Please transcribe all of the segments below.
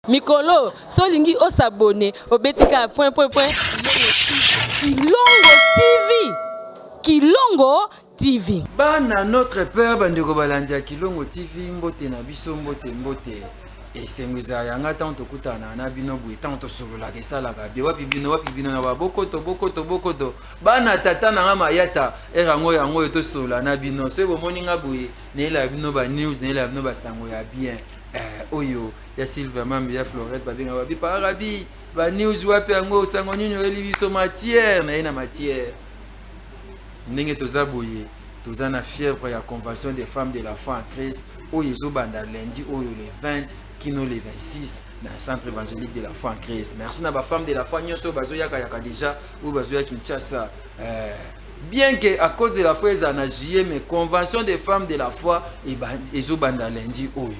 Mikolo, solingi o s'abonner au betika point. Kilongo TV. Kilongo TV. Bana notre père bandeko balandia Kilongo TV mbote na biso mbote. Et c'est muza yanga tanto kutana na bino bui tanto solola ke sala ka bi wapi bino na bokoto. Bana tata na mayata erango yango to sola na bino se bomoni nga bui ne la bino ba news ne la bino ba sango ya bien. Oyo ya Silva Mambi ya Florette babenga babi parabi ba news wapi yango sango nyonyo eli biso matière na ina matière. Ndenge tozaboye tozana fièvre ya convention des femmes de la foi en Christ oyo ezobanda lundi oyo le 20 kino le 26 dans le centre évangélique de la foi en Christ. Merci na ba femme de la foi nyonso bazoyaka déjà ou bazoya Kinshasa. Bien que à cause de la foi ezana juillet mais convention des femmes de la foi ezobanda lundi oyo.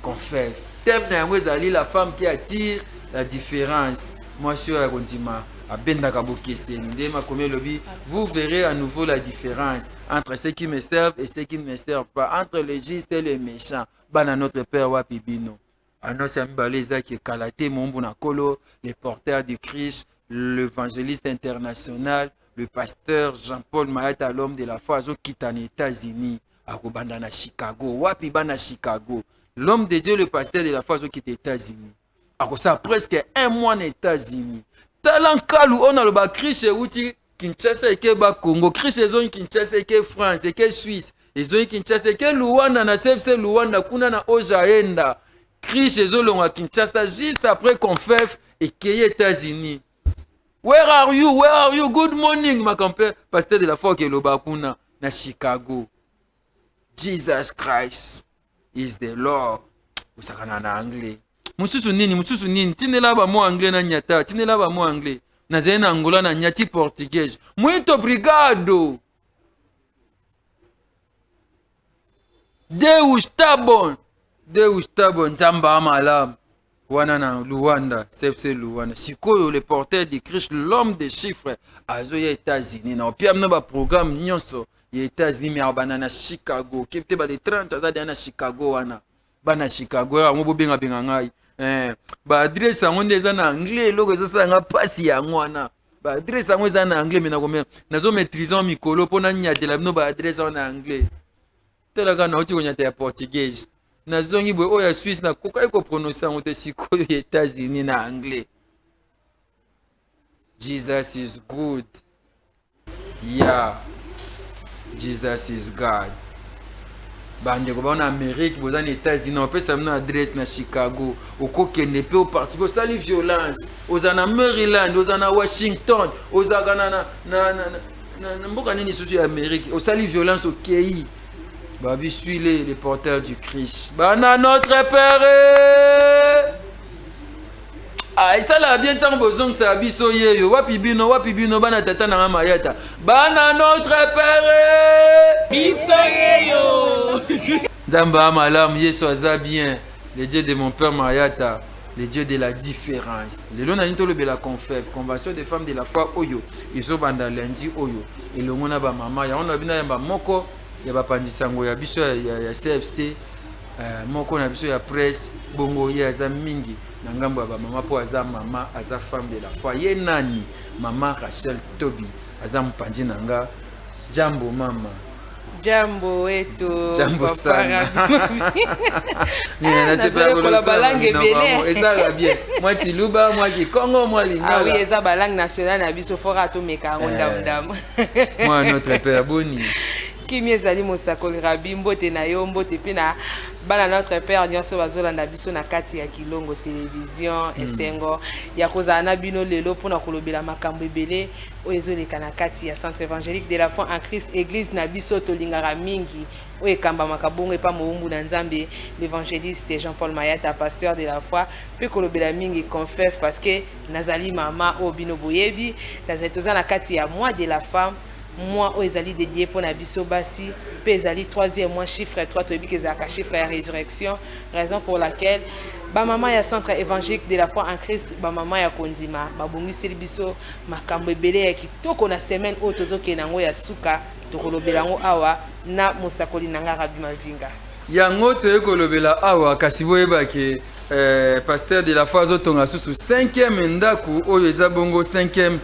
Confesse. Thème na yango ezali la femme qui attire la différence. Moi sur la kondima abendaka bokese ndema comme lobi vous verrez à nouveau la différence entre ceux qui me servent et ceux qui ne me servent pas, entre les justes et les méchants. Bana notre père wapi bino. Annonce ambaleza qui kalate mombu na kolo, les porteurs du Christ, l'évangéliste international, le pasteur Jean-Paul Mayata, l'homme de la foi zo kita aux États-Unis, akobanda na Chicago, wapi bana Chicago. L'homme de Dieu, le pasteur de la foi zo kita aux États-Unis. Akosa presque un mois aux États-Unis. Talent kalu on a le ba Christ outi Kinshasa et ba Congo, Christ ezoni Kinshasa et France et Suisse, ezoni Kinshasa et Luanda na CFC Luanda kuna na Ojaenda. Christ ezolonga Kinshasa juste après confesse et aux États-Unis. Where are you? Where are you? Good morning ma compère, pasteur de la foi ke loba kuna na Chicago. Jesus Christ is the Lord. Usakana na anglais. Mususu nini tinela ba mo anglais na nyata tinela ba mo anglais na zena angola na nyati portugais muito obrigado Deus tá bom nzamba malam wana na Luanda CFC Luanda sikoyo le porteur de Christ l'homme des chiffres azoya États-Unis na opia mna ba programme nyonso ya États-Unis mais bana Chicago kipte ba de 30 azadi na Chicago wana bana Chicago yango bobenga ngai ba adresse yango ndeza na anglais loko ezosanga pasi yango wana ba adresse yango eza na anglais mais na combien nazo maîtriser mikolo pona nyatela bino ba adresse en anglais telaka na oti konyata ya portugais nazongi boye oya Suisse na kokai ko prononcer yango te sikoyo États-Unis na anglais. Jesus is good. Yeah. Jesus is God. Bande ko na Amérique bozana États-Unis on peut savoir na adresse na Chicago okoke ne peut participer ça les violences ozana Maryland ozana Washington ozana na mboka nini susu ya Amérique osali violence au pays babi suis les porteurs du Christ bana notre père et ça là bien tant besoin ça biso yeyo wapi bino bana tata na mayata bana notre père biso yeyo Nzamba malam yeso aza bien le Dieu de mon père Mayata le Dieu de la différence le lona nito le bela confesse convention des femmes de la foi oyo iso banda lundi oyo elongona ba mama ya ona bina ya ba moko ya ba pandisango ya biso ya CFC moko na biso ya presse bongo ya aza mingi na ngambo ya ba mama po aza mama aza femme de la foi ye nani mama Rachel Tobi aza mpandi nanga jambo mama jambo wetu jambo sana na c'est pour la balangue bele eza bien moi chiluba moi kikongo moi lingala ah oui eza balangue nationale na biso fora to meka ndam moi notre père boni kimi ezali mosakoli rabi mbote na yo mbote pina bana notre père nyonso bazolanda biso na kati ya Kilongo télévision esengo ya kozala na bino lelo pona kolobela makambo ebele oyo ezoleka na kati ya centre évangélique de la foi en Christ église na biso tolingaka mingi oyo ekamba makabongo epa moumbu na nzambe l'évangéliste Jean-Paul Mayata pasteur de la foi pe kolobela mingi confesse parce que nazali mama o bino boyebi nazali toza na kati ya mois de la femme moi aux ali dédié pour na biso basi pe ezali 3e mois chiffre 3 to ebiki ezaka chiffre ya résurrection raison pour laquelle ba mama ya centre évangélique de la foi en Christ ba mama ya kondima babongiseli biso makambo ebele ya kitoko na semaine oyo tozokenda ngo ya suka tokolobela ngo awa na mosakoli nanga Rabi Mavinga yango toyekolobela awa kasi boyeba ke pasteur de la foi azotonga susu 5e ndako oyo eza bongo 5e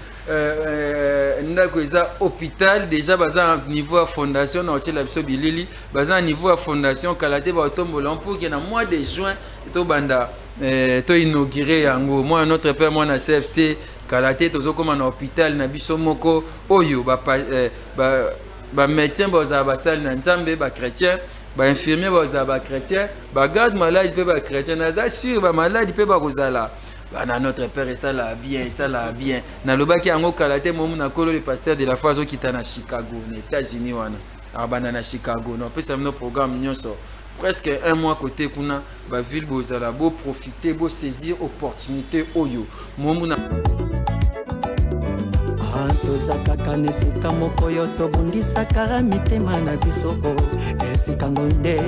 ndako eza hôpital déjà baza na niveau ya fondation na otiela biso bilili baza na niveau ya fondation kala te baotombola pour ke na mois de juin tobanda toinaugure yango moi notre père moi na CFC kala te tozokoma na hôpital na biso moko oyo bamédecin bazala basali na nzambe bachrétien bainfirmier bazala bachrétien bagarde malade mpe bachrétien naza sur bamaladi mpe bakozala bana notre père esala bien nalobaki yango kala te momu na kolo le pasteur de la foi azokita na Chicago na États-Unis wana abanda na Chicago na opesa bino programme nyonso presque un mois côté kuna baville bozala bo profiter bo saisir opportunité oyo momu na tozakaka na esika moko yo tobundisaka mitema na biso esika ngo nde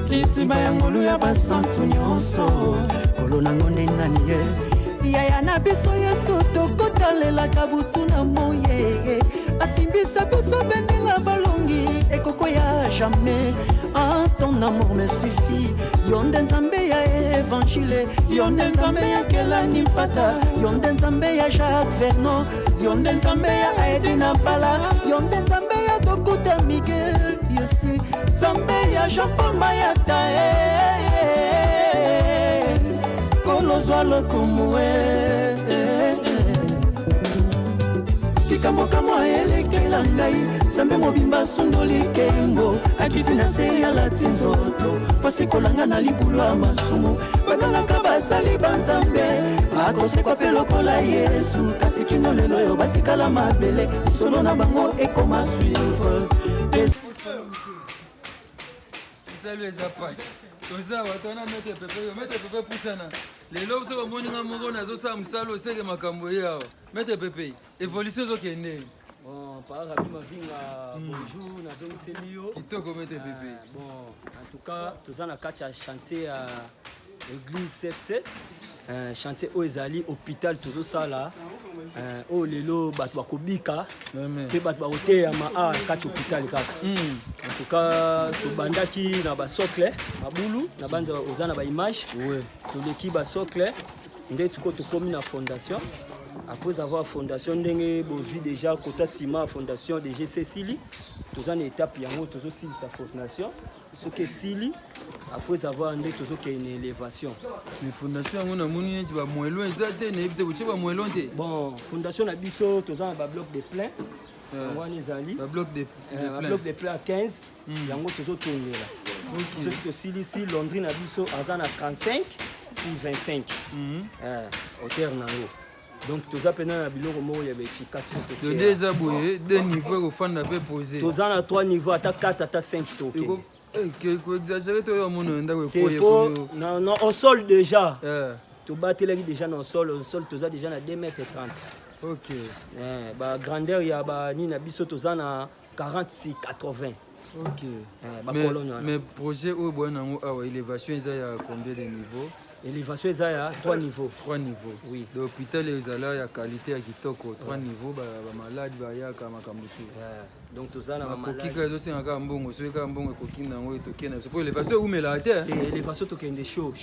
liziba ya ngolu ya basantu nyonso kolo nango nde nani ye yaya na biso yesu tokotalelaka butu na moye asimbisa biso bendela balongi ekoko ya jamais ton amour me suffit yonde nzambe ya évangile yonde nzambe ya kelani mpata yonde nzambe ya Jacques Vernon yonde nzambe ya Edina Pala yonde nzambe ya Dokuta Miguel Yesu nzambe ya Jean-Paul Mayata kolozwa lokumwe likambo kamwa elekela ngai nzambe mobimba sundoli kembo akiti na se ya lati nzoto pasi kolanga na libulu ya masumu bagangaka basali banzambe bakosekwa mpe lokola yesu kasi kino lelo oyo batikala mabele lisolo na bango ekoma suivre. Salut les apasi toza watona mete pepe pusana lelo so moninga moko nazosa musalo seke makambo yawo mete pepe évolution zokende bon par rabi mavinga bonjour nazongiseli yo kitoko mete pepe bon en tout cas toza na kati ya chantier ya église CFC chantier oyo ezali hôpital tozosala oyo lelo bato bakobika mpe bato bakoteyama awa kati hôpital kaka en tout cas tobandaki na basocle mabulu na banda oza na baimage toleki basocle nde tiko tokomi na fondation après avoir fondation ndenge bozwi déjà kota sima fondation de GC Sili toza na étape yango tozosilisa fondation soki esili après avoir ndenge tozokende une élévation mais fondation yango namoni neti bamwelo eza te nayebi te botie bamwelo te bon fondation na biso toza na babloc de plein yango wana ezali babloc de plein à 15 yango tozotongela soki tosilisi londri na biso aza na 35 si 25 hauteur nango donc toza pena na biloko moko ya efficacité to déjà boye deux niveaux kofanda pe poser toza na 3 niveaux ata 4 ata 5 toke ko exagérer to yo mono ndako koye non au sol déjà to batelaki déjà na au sol toza déjà na 2m30 OK ba grandeur ya ba ni na biso toza na 40 80 OK mais projet au bon nango awa élévation eza ya combien de niveaux élévation eza ya 3 niveaux. 3 niveaux. Oui. De l'hôpital ezala ya qualité ya kitoko 3 niveaux ba malade ba yaka makambo tu. Donc tozana ba malade. Kokika ezo singa ka mbongo, so ka mbongo ekokinda ngo etokena. So pour élévation umela te. Élévation tokende chaud.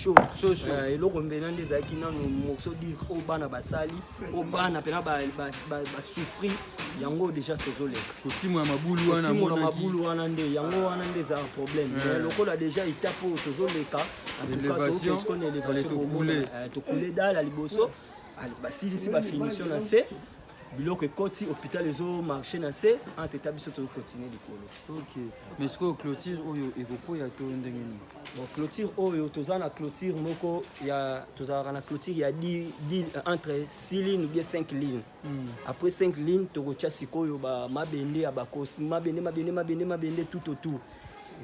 Eloko mbena ndezaki nanu mokso dire o bana basali, o bana pena ba souffrir yango déjà tozoleka. Kotimu ya mabulu wana mona. Kotimu ya mabulu wana nde yango wana ndeza problème. Mais lokola déjà étape tozoleka. L'élévation, tokule dala liboso basilisi bafinition na se biloko ekoti hôpital ezo marché na se entre état biso tokontine likolo. OK. Mais ce que clôture oyo ekokoya to ndenge nini? Bon clôture oyo toza na clôture moko ya toza na clôture ya 10 entre 6 lignes ou bien 5 lignes. Après 5 lignes tokotia sikoyo ba mabende ya bakosti mabende tout autour.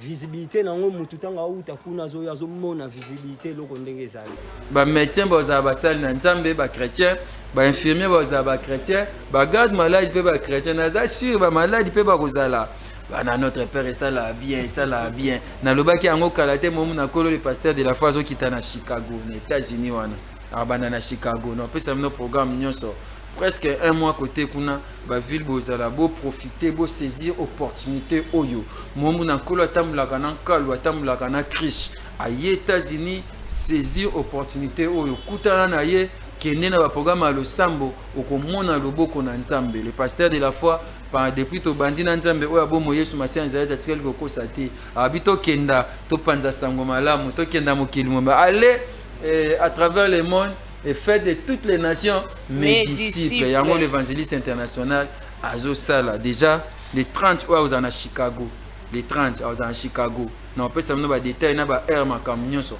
Visibilité nango mutu tanga uta kuna zo yazo mona visibilité loko ndenge ezali ba médecin bazala basali na nzambe ba chrétien ba infirmier bazala ba chrétien ba garde malade pe ba chrétien naza sur ba malade pe ba kozala bana notre père esala bien nalobaki yango kala te momu na kolo le pasteur de la foi azokita na Chicago na États-Unis wana abanda na Chicago na pesa mino programme nyonso presque un mois côté kuna ba ville bozala bo profiter bo saisir opportunité oyo momu na kolo atambulaka na kalu atambulaka na krish aye États-Unis saisir opportunité oyo kutana na ye kende na ba programme à Losambo okomona loboko na Nzambe. Le pasteur de la foi depuis to bandi na Nzambe oyo abomo Yesu Masiya nzala tikeli kokosa te abito kenda to panza sango malamu to kenda mokili momba allez à travers le monde et faites de toutes les nations mes disciples. Yango l'évangéliste international Azo Sala déjà les 30 oyo à Chicago, les 30 à Chicago. Non peut ça ba détail na ba air makam nyonso.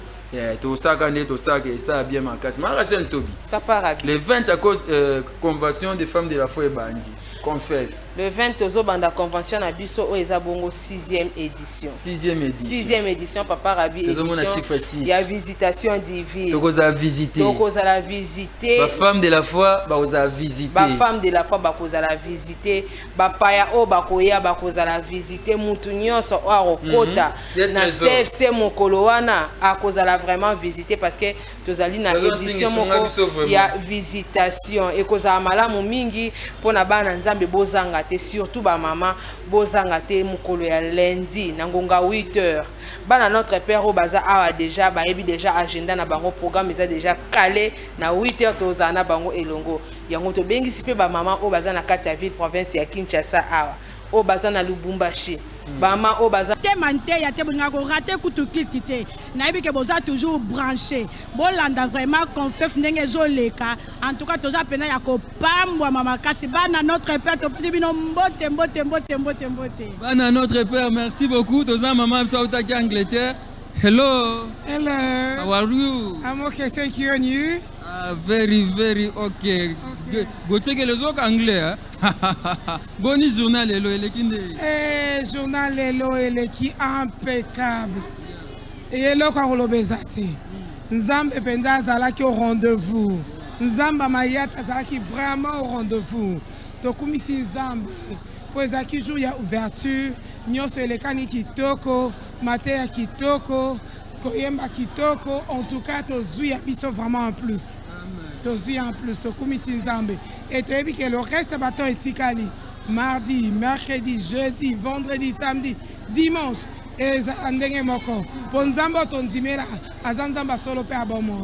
To saka ne to saka et ça bien makasi. Ma Rachel Tobi. Les 20 à cause convention des femmes de la foi et bandi. Confesse. Le 20 ozo banda convention na biso o eza bongo 6e édition. 6e édition Papa Rabi édition. Il y a visitation divine. Tokoza visiter. Tokoza la visiter. Ba femme de la foi ba oza visiter. Ba femme de la foi ba koza la visiter. Ba paya o ba koya ba koza la visiter mutu nyonso o akota. Na CFC mokolo wana akoza la vraiment visiter parce que tozali na édition moko ya visitation et koza malamu mingi pona bana Nzambe bozanga te surtout ba maman bozanga te mokolo ya lundi na ngonga 8h bana notre père o baza awa déjà ba yebi déjà agenda na bango programme eza déjà calé na 8h tozana bango elongo yango to bengisi pe ba maman o baza na kati ya ville province ya Kinshasa awa o baza na Lubumbashi Bama o baza te mante ya te bonga ko rater kutu kitite na yebi ke boza toujours branché bolanda vraiment confef ndenge zoleka en tout cas toza pena ya ko pambwa mama kasi bana notre père to pesi bino mbote bana notre père merci beaucoup toza maman sauta ki Angleterre. Hello. How are you? I'm okay, thank you. And you? Very okay. Go check les autres anglais. Boni journal lelo elekinde. Journal lelo eleki impeccable. Et lelo kwa kolobezati. Nzambe penda zalaki au rendez-vous. Nzamba mayata zalaki vraiment au rendez-vous. Tokumisi nzambe. Poeza ki jour ya ouverture. Nyonso elekani kitoko, mateya kitoko, koyemba kitoko, en tout cas tozui ya biso vraiment en plus. Tozui en plus, tokumisi nzambe. Et toyebi que le reste baton etikali. Mardi, mercredi, jeudi, vendredi, samedi, dimanche. Et ndenge moko. Pour nzambe tondimela, azanzamba solo pe abomo.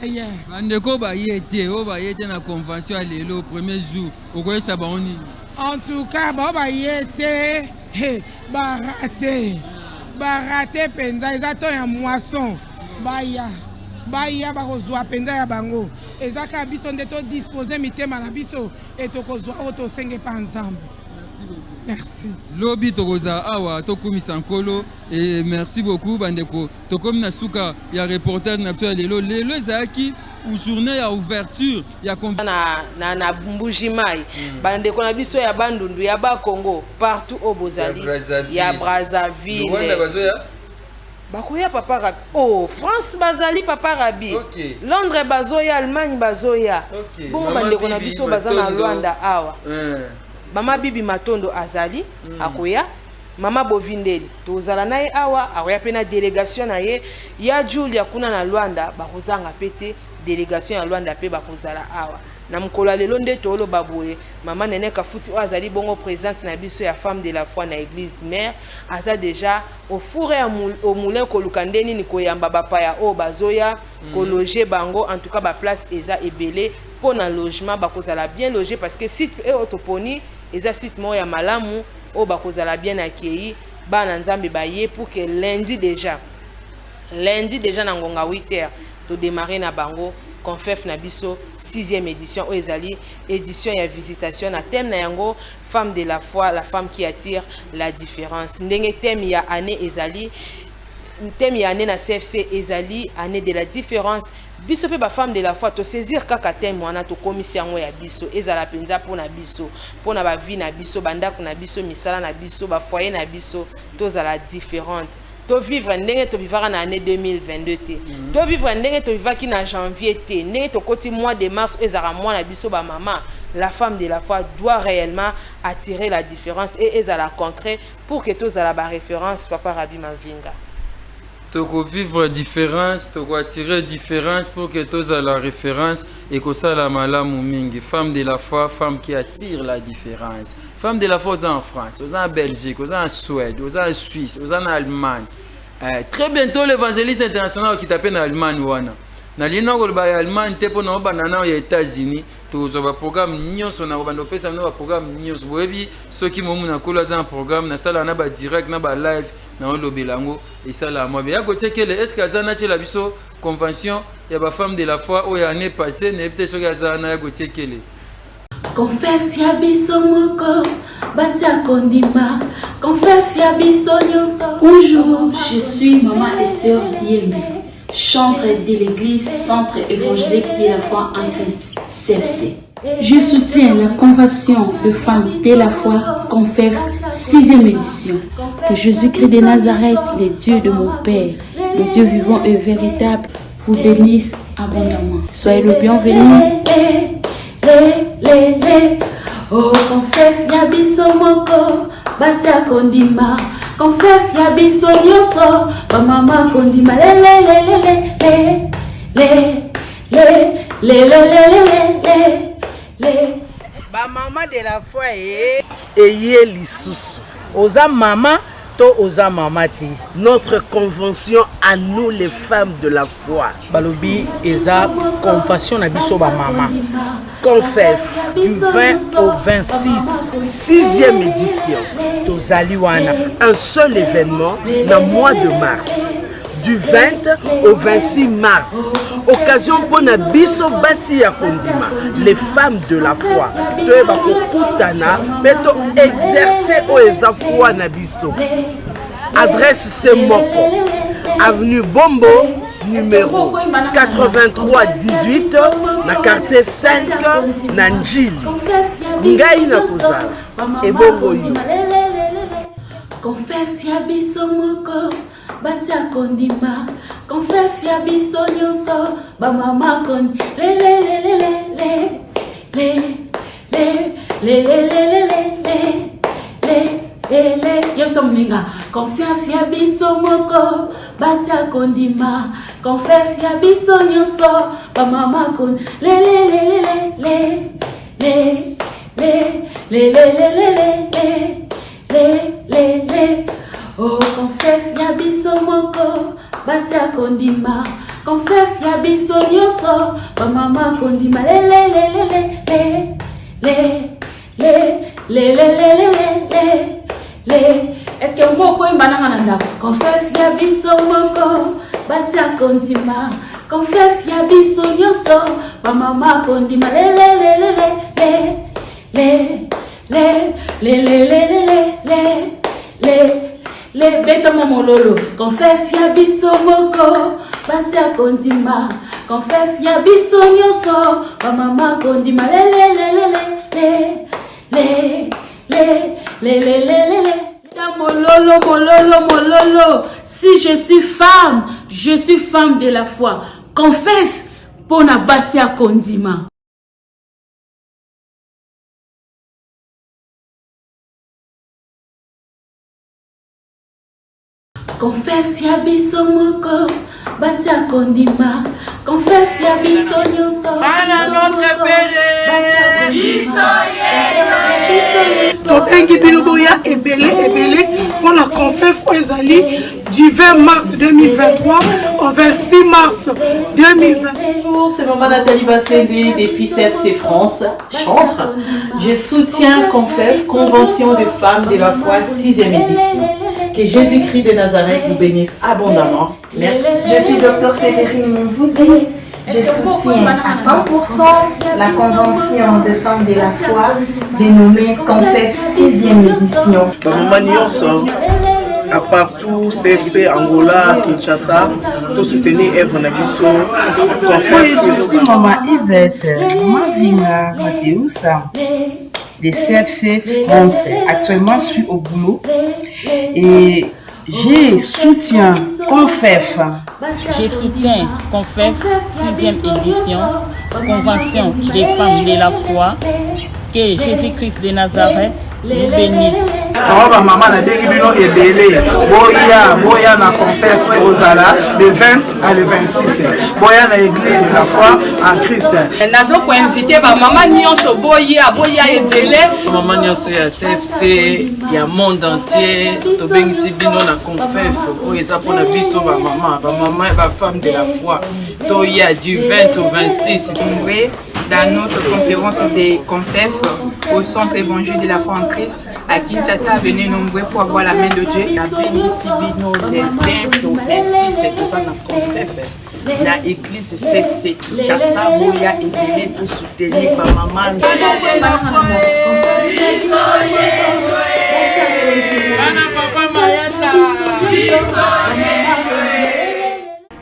Yeah. Bandeko ba yete, o ba yete na convention à lelo premier jour. Okoyesa ba oni. En tout cas, baba yete. Hey, barate penza ezato ya moisson baya bakozwa penza ya bango ezaka biso nde to disposer mitema na biso etokozwa oto senge pa nzambe. Merci. Lobi tokoza awa tokomisa nkolo et merci beaucoup bandeko tokomi na suka ya reporter na biso lelo ezaki ou journée à ouverture ya na Mbujimai bandeko na biso ya Bandundu ya Bakongo partout au Bozali ya Brazzaville Rwanda bazoya bakoya Papa Rabi oh France bazali Papa Rabi Londres bazoya Allemagne bazoya bongo bandeko na biso bazana Rwanda awa Mama Bibi Matondo azali akoya Mama Bovindeli tozala naye awa akoya pe na délégation na ye ya Julia kuna na Rwanda bakozanga pete délégation ya Rwanda pe bakozala awa na mkola lelo nde tolo baboye Mama Nene Kafuti o azali bongo présente na biso ya femme de la foi na église mère aza déjà au four et au moulin ko lukandeni ni koyamba bapaya o bazoya ko loger bango en tout cas ba place eza ebele pour na logement bakozala bien logé parce que site e otoponi eza site mo ya malamu o bakozala bien accueilli bana nzambe baye pour que lundi déjà na ngonga 8h to démarrer na bango confef na biso 6e édition o ezali édition ya visitation na thème na yango femme de la foi, la femme qui attire la différence. Ndenge thème ya année ezali thème ya année na CFC ezali année de la différence. Biso pe ba femme de la foi to saisir kaka thème wana to komisi yango ya biso ezala penza pona biso pona ba vie na biso bandako na biso misala na biso ba foyer na biso to zala différente. To vivre ndenge to vivra na année 2022 te. To vivre ndenge to vivaki na janvier te. Ndenge to koti mois de mars ezara mois na biso ba maman. La femme de la foi doit réellement attirer la différence et ezala concret pour que to zala ba référence Papa Rabi Mavinga. toko vivre différence, toko attirer différence pour que tous à la référence et que ça la malamu mingi. Femme de la foi, femme qui attire la différence. Femme de la foi aux en France, aux en Belgique, aux en Suède, aux en Suisse, aux en Allemagne. Très bientôt l'évangéliste international qui t'appelle en Allemagne wana. Na lina ko ba Allemagne te pour na banana aux États-Unis. Tous les programmes nyonso na bando pesa na programme nyonso boyebi soki momu na kola za programme na sala na ba direct na ba live na olobelango et ça la moi bien côté que est-ce que za na tela biso convention ya ba femme de la foi o ya année passée ne peut-être soki za na côté que les confesse ya biso moko basi akondima confesse ya biso nyonso. Bonjour, je suis maman Esther Liembe, chantre de l'église Centre évangélique de la foi en Christ, CFC. Je soutiens la convention de femmes de la foi, CONFEF, 6e édition. Que Jésus-Christ de Nazareth, le Dieu de mon Père, le Dieu vivant et véritable, vous bénisse abondamment. Soyez le bienvenu. Oh, CONFEF ya biso moko, basi akondima. CONFEF ya biso nyonso, ba mama kondima Ba maman de la foi Eye lisusu. Oza mama to oza mama te. Notre convention à nous les femmes de la foi. Balobi eza convention na biso ba mama. CONFEF du 20 au 26, 6e édition. Tozali wana. Un seul événement dans le mois de mars. Du 20 au 26 mars. Occasion pour Nabiso Bassi Kondima, les femmes de la foi. Toeba kokutana, mais to exercer au eza foi Nabiso. Adresse c'est Moko, avenue Bombo, numéro 8318, na quartier 5, Nanjili. Ngai na kozala, et Bombo yo. CONFEF ya biso moko. Basi akondima, CONFEF ya biso nyonso, ba mama kondi, yoso mninga, CONFEF ya biso moko, basi akondima, CONFEF ya biso nyonso, ba mama kondi, oh, CONFEF ya biso moko, basi akondima. CONFEF ya biso nyonso, ba mama kondima Est-ce que moko imbana mananda? CONFEF ya biso moko, basi akondima. CONFEF ya biso nyonso, ba mama kondima le beta momololo. CONFEF ya biso moko, basi akondima. CONFEF ya biso nyonso, ba mama kondima mololo. Si je suis femme de la foi. CONFEF pour na basi akondima. CONFEF ya biso moko, basi akondima. CONFEF ya biso nyonso, Bana notre Père, biso tobengi biloboya ebele pour la CONFEF ezali du 20 mars 2023 au 26 mars 2020. Bonjour, c'est maman Nathalie Bassendé depuis CFC France, chantre. Je soutiens CONFEF, Convention des femmes de la foi, 6e édition. Que Jésus-Christ de Nazareth vous bénisse abondamment. Merci. Je suis Dr Séverine Mvoudi. Je soutiens à 100% la Convention des femmes de la foi dénommée CONFEF 6e édition. Maman Nyonso, à partout CFC Angola, Kinshasa, tout soutenir Eve Nabiso. Oui, je suis maman Yvette, maman Vinga Mathéousa de CFC France. Actuellement, je suis au boulot et je soutiens CONFEF. Je soutiens CONFEF 6e édition, Convention des femmes de la foi, Que Jésus-Christ de Nazareth nous bénisse. Maman a dit bino ebele boya na confesse ozala le 20 à le 26 boya na église la foi en Christ. Nazo ko inviter ba maman nyonso boya ebele maman nyonso ya CFC ya monde entier to bengisi bino na confesse o eza pona biso ba maman et ba femme de la foi to ya du 20 au 26 dans notre conférence des confefs au centre évangile de la foi en Christ à Kinshasa. Venez nombreux pour avoir la main de Dieu. La bénédiction le 20 au 26 c'est ça na confef na église CFC Kinshasa boya ebele pour soutenir ba maman.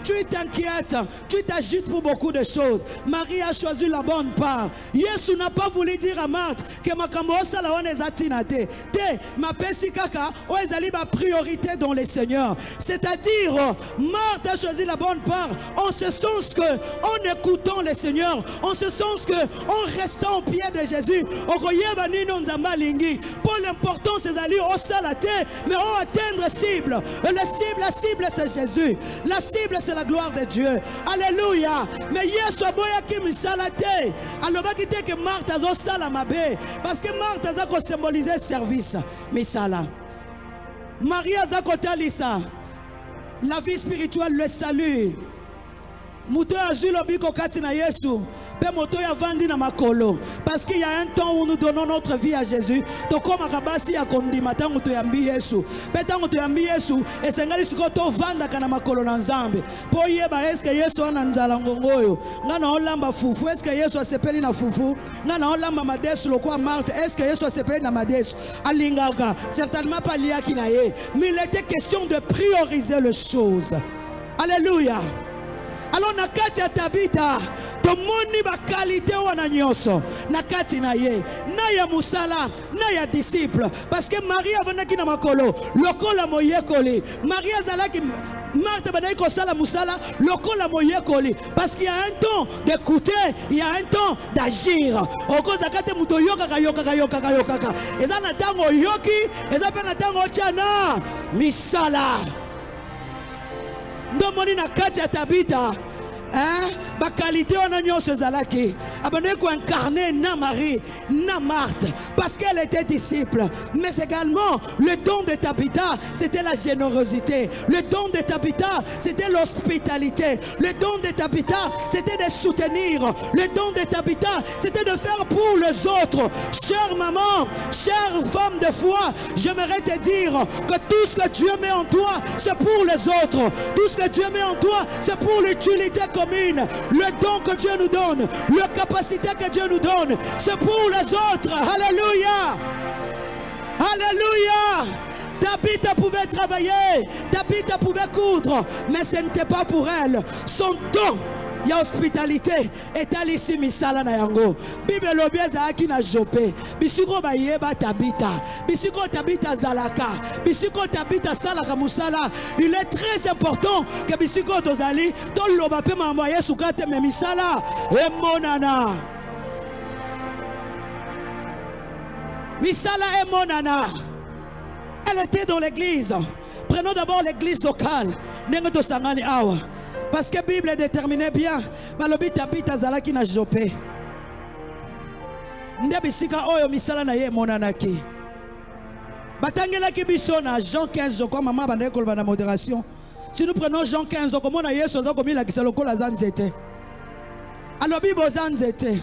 Tu t'inquiètes, tu t'agites pour beaucoup de choses. Marie a choisi la bonne part. Yesu n'a pas voulu dire à Marthe que ma kamosa la onezatina te. Ma pesi kaka o ezali ba priorité dans les seigneurs. C'est-à-dire Marthe a choisi la bonne part en ce sens que en écoutant les seigneurs, en ce sens que en restant au pied de Jésus, okoyeba nino nzamba lingi. Pour l'importance ezali o salate mais on atteindre cible. La cible c'est Jésus. La cible c'est la gloire de Dieu. Alléluia. Mais Yesu aboya ki misala te. Alobaki te que Marthe azo sala mabe parce que Marthe aza ko symboliser service misala. Marie aza ko talisa la vie spirituelle, le salut. Muto azui lobiko kati na Yesu. Moto ya vandi na makolo parce qu'il y a un temps où nous donnons notre vie à Jésus to koma kabasi ya kondima tangu to yambi Yesu petango to yambi Yesu esengali siko to vanda kana makolo na Nzambe po yeba eske Yesu ana nzala ngongoyo ngana olamba fufu eske Yesu asepeli na fufu ngana olamba madesu lokwa Marthe eske Yesu asepeli na madesu alingaka certainement pas liaki na ye mais il était question de prioriser les choses. Alléluia. Alors nakati ya Tabita tomoni ba qualité wana nyonso nakati na ye na ya musala na ya disciple parce que Marie avanaki na makolo lokola moyekoli Marie azalaki Marthe banai ko sala musala lokola moyekoli parce qu'il y a un temps d'écouter, il y a un temps d'agir. Okoza kate muto yoka eza na tango yoki eza pe na tango chana misala. Ndomoni na kati ya Tabita ba qualité on a nyonso zalaki abandonné ko incarner na Marie na Marthe parce qu'elle était disciple mais également le don de Tabita c'était la générosité, le don de Tabita c'était l'hospitalité, le don de Tabita c'était de soutenir, le don de Tabita c'était de faire pour les autres. Chère maman, chère femme de foi, j'aimerais te dire que tout ce que Dieu met en toi c'est pour les autres, tout ce que Dieu met en toi c'est pour l'utilité commune. Le don que Dieu nous donne, la capacité que Dieu nous donne, c'est pour les autres. Alléluia. Alléluia. Tabitha pouvait travailler, Tabitha pouvait coudre, mais ce n'était pas pour elle. Son don, il y a hospitalité. Et ici misala na yango. Bible lobieza aki na Jope. Bisiko ba yeba Tabitha. Bisiko Tabitha zalaka. Bisiko Tabitha salaka musala. Il est très important que bisiko tozali to loba pe mamboye sukate me misala e monana. Misala e monana. Elle était dans l'église. Prenons d'abord l'église locale. Nengo sangani awa. Parce que la Bible déterminait bien. Malobi Tabitha zalaki na Jope. Ndebisika oyo misala na ye monanaki. Batangelaki biso na Jean 15 comme maman bandeko koloba na modération. Si nous prenons Jean 15 comme on a Yesu za komila kisalo kola zanzete. Alobi bozanzete.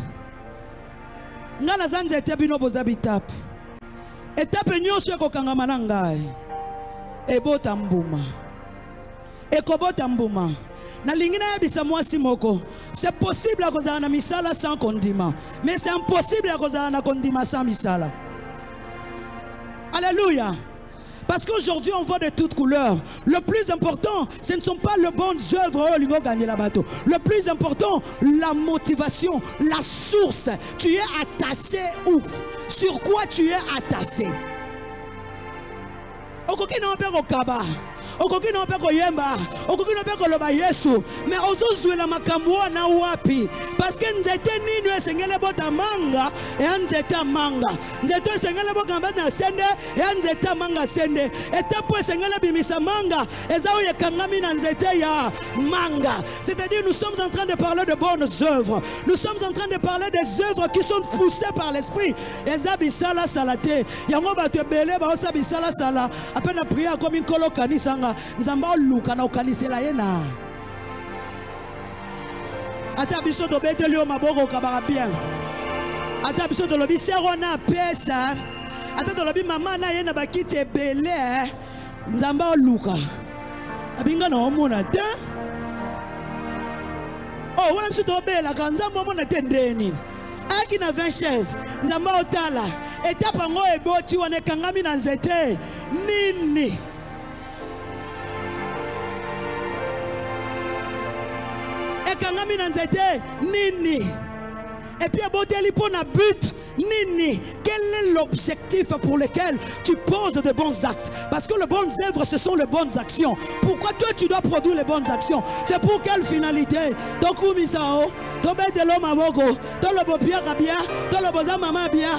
Ngana zanzete bino bozabitape. Etape nyonso ko kangama na ngai. Ebota mbuma. Ekobota mbuma. Na lingina ya bisa mwasi moko. C'est possible à cause na misala sans condiment. Mais c'est impossible à cause na condiment sans misala. Alléluia. Parce qu'aujourd'hui on voit de toutes couleurs. Le plus important, ce ne sont pas les bonnes œuvres au lingo gagner la bateau. Le plus important, la motivation, la source. Tu es attaché où? Sur quoi tu es attaché? okoki na mpe kokaba okoki na mpe koyemba okoki na mpe koloba Yesu mais ozozwela makambo wana wapi parce que nzete nini esengele bota manga ya nzete manga nzete esengele bokamba na sende ya nzete manga sende etapo esengele bimisa manga eza oyo ekangami na nzete ya manga. C'est-à-dire nous sommes en train de parler de bonnes œuvres, nous sommes en train de parler des œuvres qui sont poussées par l'esprit. Eza bisala salate yango bato ebele baosa bisala sala apena prière comme nkolo kanisanga nzamba oluka na okanisela ye na ata biso tobeteli yo maboko kabaka bien ata biso tolobi sero na pesa ata tolobi mama na ye na bakiti ebele nzamba oluka abinga na omona te oh wana biso tobelaka nzamba omona te ndeni aki na 20 chaises nzamba otala etapa ngo eboti wana ekangami na nzete nini ekangami na nzete nini et puis aboteli pour na but nini. Quel est l'objectif pour lequel tu poses de bons actes? Parce que les bonnes œuvres, ce sont les bonnes actions. Pourquoi toi tu dois produire les bonnes actions? C'est pour quelle finalité? Donc misao, to betelo maboko, to le bopia bien, to le boza mama bien.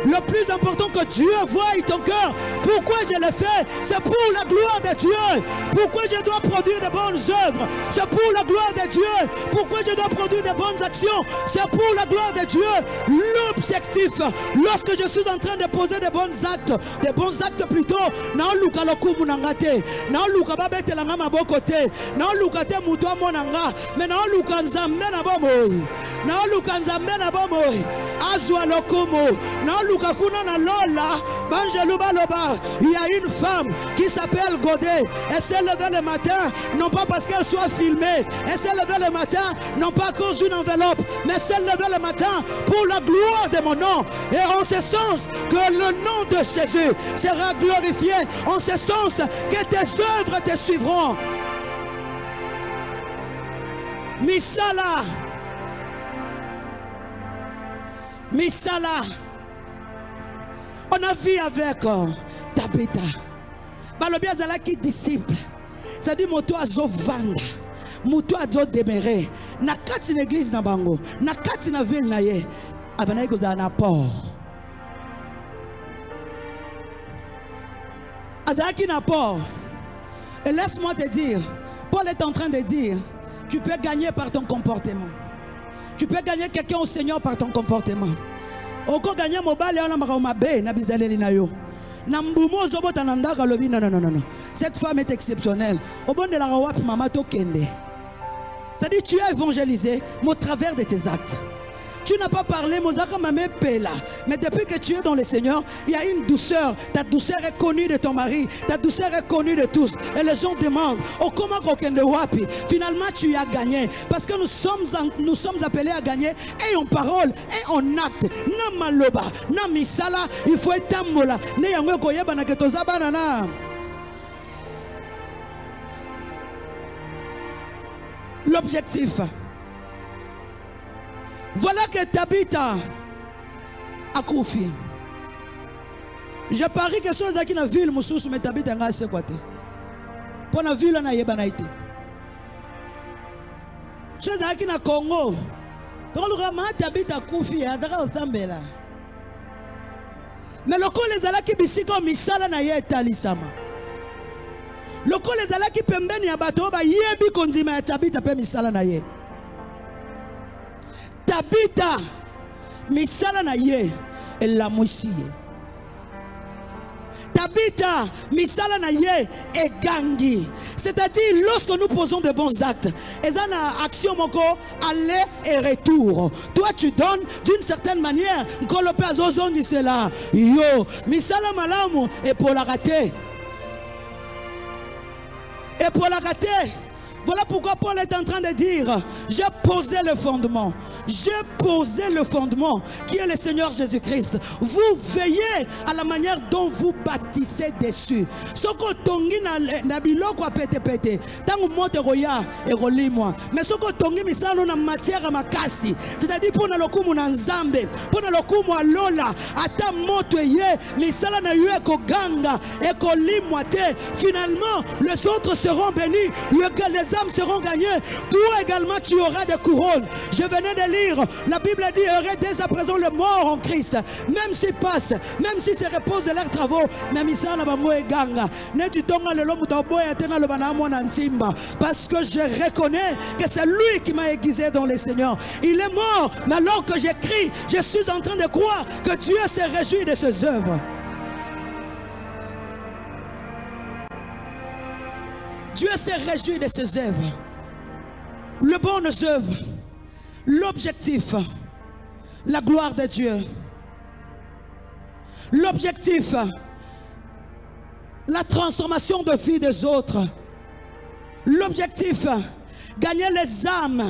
Le plus important que Dieu voie ton cœur. Pourquoi je le fais? C'est pour la gloire de Dieu. Pourquoi je dois produire de bonnes œuvres? C'est pour la gloire de Dieu. Pourquoi je dois produire de bonnes actions? C'est pour la gloire de Dieu. L'objectif, lorsque je suis en train de poser de bons actes plutôt, na luka lokumu nangate, na luka babete la ngama bokote, na luka te muto monanga, mais na luka nzambe na bomoy, na luka nzambe na bomoy, azwa lokumu, na luka kuna na lola, banjelu baloba, il y a une femme qui s'appelle Godet, elle s'est levée le matin, non pas parce qu'elle soit filmée, elle s'est levée le matin, non pas à cause d'une enveloppe, mais elle s'est levée le matin pour la gloire de mon nom. Et en ce sens que le nom de Jésus sera glorifié, en ce sens que tes œuvres te suivront. Misala, Misala, on a vu avec Tabitha, Balobia Zalaki disciple, ça dit moto azo vanda, moto azo demeurer, na kati na église na bango, na kati na ville na ye, abanayi kozala na port. Azalaki na port. Et laisse-moi te dire, Paul est en train de dire, tu peux gagner par ton comportement. Tu peux gagner quelqu'un au Seigneur par ton comportement. Oko gagner mobile on a mabe na bizaleli na yo. Na mbumo zobota na ndaka lobi non. Cette femme est exceptionnelle. Au bon de la rawap mama to kende. C'est-à-dire tu as évangélisé au travers de tes actes. Tu n'as pas parlé, mais depuis que tu es dans le Seigneur, il y a une douceur. Ta douceur est connue de ton mari, ta douceur est connue de tous. Et les gens demandent, oh comment de wapi? Finalement tu as gagné. Parce que nous sommes appelés à gagner et en parole et en acte. Na maloba, na misala, il faut être tambola. Ne yango koyeba na ketoza banana. L'objectif. Voilà que Tabitha a confié. Je parie que ceux qui ont vu le moussous, mais Tabitha n'a pas quoi. Pour la ville, on a yébanaïté. Ceux qui ont Congo, quand le Rama Tabitha a confié, il a ensemble là. Mais le col les ala qui bisiko misala na ye talisama. Le col les ala qui pembeni abato ba yebi kondima Tabitha pe misala na ye. Tabitha misala na ye la moisie. Tabitha misala na ye et gangi. C'est-à-dire lorsque nous posons de bons actes, et ça na action moko aller et retour. Toi tu donnes d'une certaine manière. Nkolope azozongi cela. Yo misala malamu et pour la rater. Et pour la rater. Voilà pourquoi Paul est en train de dire, j'ai posé le fondement. j'ai posé le fondement qui est le Seigneur Jésus-Christ. Vous veillez à la manière dont vous bâtissez dessus. Ce que tongi na biloko a pété pété. Tant moto roya et moi. Mais ce que tongi misano na matière makasi. C'est-à-dire pour na lokumu na nzambe, pour na lokumu alola, ata moto ye misala na yue ko ganga et ko limwa te. Finalement, les autres seront bénis, les âmes seront gagnées. Toi également tu auras des couronnes. Je venais de lire, la Bible dit, heureux dès à présent le mort en Christ. Même s'ils passent, même s'ils se reposent de leurs travaux, même ils sont ganga. Parce que je reconnais que c'est lui qui m'a aiguisé dans le Seigneur. Il est mort, mais alors que j'écris, je suis en train de croire que Dieu s'est réjoui de ses œuvres. Dieu s'est réjoui de ses œuvres. Les bonnes œuvres, l'objectif, la gloire de Dieu. L'objectif, la transformation de vie des autres. L'objectif, gagner les âmes.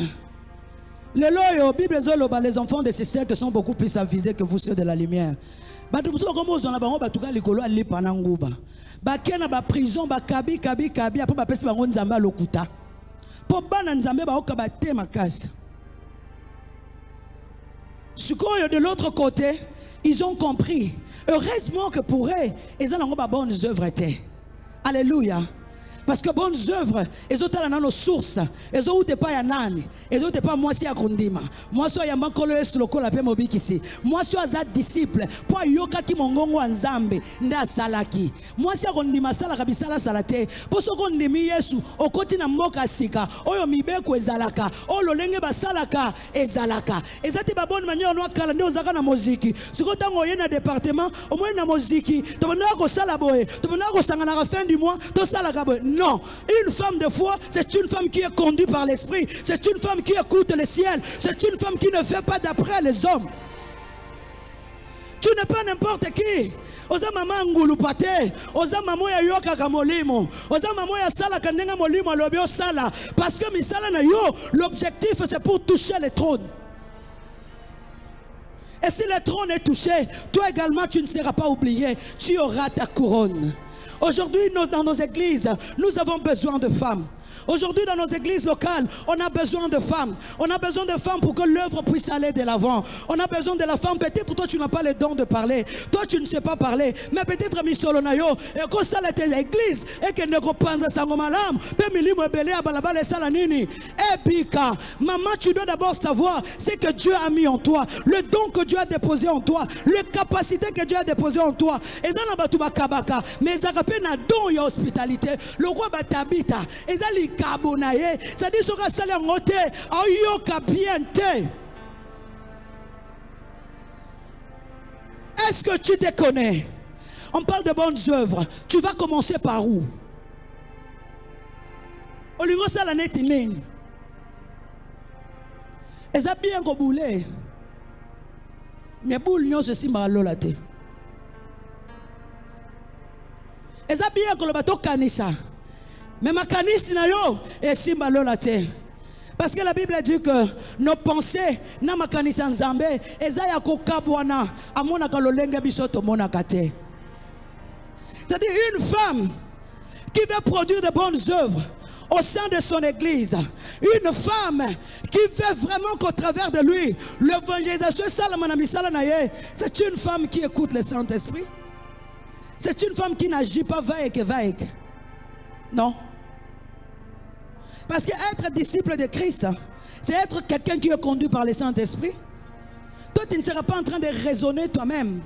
Les enfants de ces siècles sont beaucoup plus avisés que vous ceux de la lumière. Bakena ba prison ba kabi après ba pesi bango nzamba lokuta po bana nzambe ba okaba te makasi. Sikoyo de l'autre côté, ils ont compris. Heureusement que pour eux, ils ont ba bonnes œuvres étaient. Alléluia. Parce que bonnes œuvres, ils ont dans nos sources, ils ont pas ya nani, ils ont pas moi si akundima. Moi so ya makolo es lokola pe mobikisi. Moi so aza disciple, po yoka ki mongongo nzambe nda salaki. Moi si akundima sala kabisala salate. Po so kondimi Yesu okoti na mboka sika, oyo mibeko ezalaka, o lolenge basalaka ezalaka. Ezati ba bonne manière no kala ndio zaka na muziki. Siko tango ye na département, au moins na muziki, to bana ko sala boye, to bana ko sanga na fin du mois, to sala ka boye. Non, une femme de foi, c'est une femme qui est conduite par l'esprit. C'est une femme qui écoute le ciel. C'est une femme qui ne fait pas d'après les hommes. Tu n'es pas n'importe qui. Oza mama ngulu pate, oza mama ya yoka kamolimo, oza mama ya sala kandenga molimo lobio sala. Parce que misala na yo, l'objectif c'est pour toucher le trône. Et si le trône est touché, toi également tu ne seras pas oublié. Tu auras ta couronne. Aujourd'hui, dans nos églises, nous avons besoin de femmes. Aujourd'hui, dans nos églises locales, on a besoin de femmes. On a besoin de femmes pour que l'œuvre puisse aller de l'avant. On a besoin de la femme. Peut-être toi, tu n'as pas le don de parler. Toi, tu ne sais pas parler. Mais peut-être, Misolonayo, et que ça l'église, et que ne reprendre sa malam, maman, tu dois d'abord savoir ce que Dieu a mis en toi, le don que Dieu a déposé en toi, les capacités que Dieu a déposé en toi. Et ça n'a pas tout bakabaka, mais ça rappelle un don et hospitalité. Le roi Batabita, et ça Kabonaye, ça dit que ça l'a noté, ayoka bien te. Est-ce que tu te connais? On parle de bonnes œuvres. Tu vas commencer par où? Olingo ça la neti nini? Et ça bien ko boule. Mais boule nyo se simba lola te. Et ça bien ko le bateau kanisa. Mais ma canisse na yo et simba lola te. Parce que la Bible dit que nos pensées na ma canisse nzambe ezaya ko kabwana amona ka lolenge bisoto mona kate. C'est-à-dire une femme qui veut produire de bonnes œuvres au sein de son église, une femme qui veut vraiment qu'au travers de lui l'évangélisation c'est une femme qui écoute le Saint-Esprit. C'est une femme qui n'agit pas vaïque. Non. Parce qu'être disciple de Christ, c'est être quelqu'un qui est conduit par le Saint-Esprit. Toi, tu ne seras pas en train de raisonner toi-même.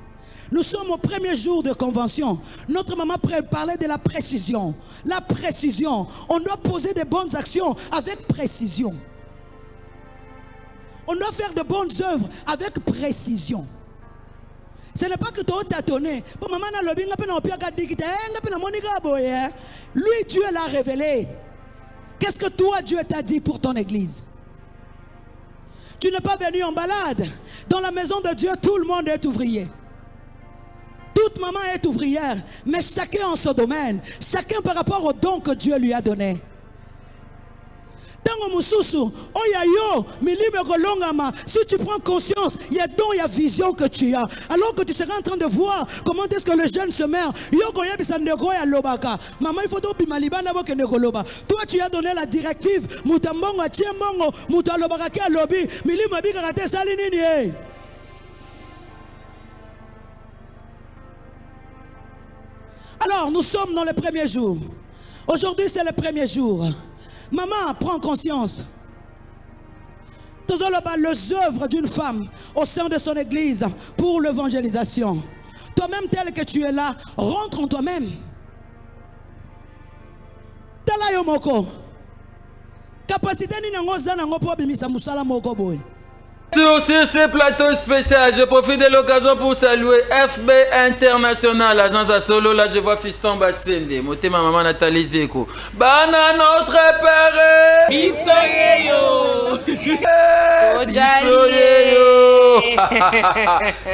Nous sommes au premier jour de convention. Notre maman parlait de la précision. La précision. On doit poser de bonnes actions avec précision. On doit faire de bonnes œuvres avec précision. Ce n'est pas que tu as tâtonné. Lui, Dieu l'a révélé. Qu'est-ce que toi, Dieu t'a dit pour ton église? Tu n'es pas venu en balade. Dans la maison de Dieu, tout le monde est ouvrier. Toute maman est ouvrière. Mais chacun en son domaine. Chacun par rapport au don que Dieu lui a donné. Tango mususu, oya yo, milime kolongama. Si tu prends conscience, il y a don, il y a vision que tu as. Alors que tu seras en train de voir comment est-ce que le jeune se meurt. Yo koya bisandeko ya lobaka. Maman, il faut to bimaliba na boke nekoloba. Toi tu as donné la directive, mutambongo achiembongo, mutalobaka ki alobi, milime bika kate sali nini. Alors, nous sommes dans le premier jour. Aujourd'hui, c'est le premier jour. Maman, prends conscience. Les œuvres d'une femme au sein de son église pour l'évangélisation. Toi-même, tel que tu es là, rentre en toi-même. Tala yo moko. Capacité ni nangoza nango po bimisa musala moko boy. Sur ce plateau spécial, je profite de l'occasion pour saluer FB International, l'agence à Solo. Là, je vois Fiston Bassende, moté ma maman Nathalie Zeko. Bana notre père.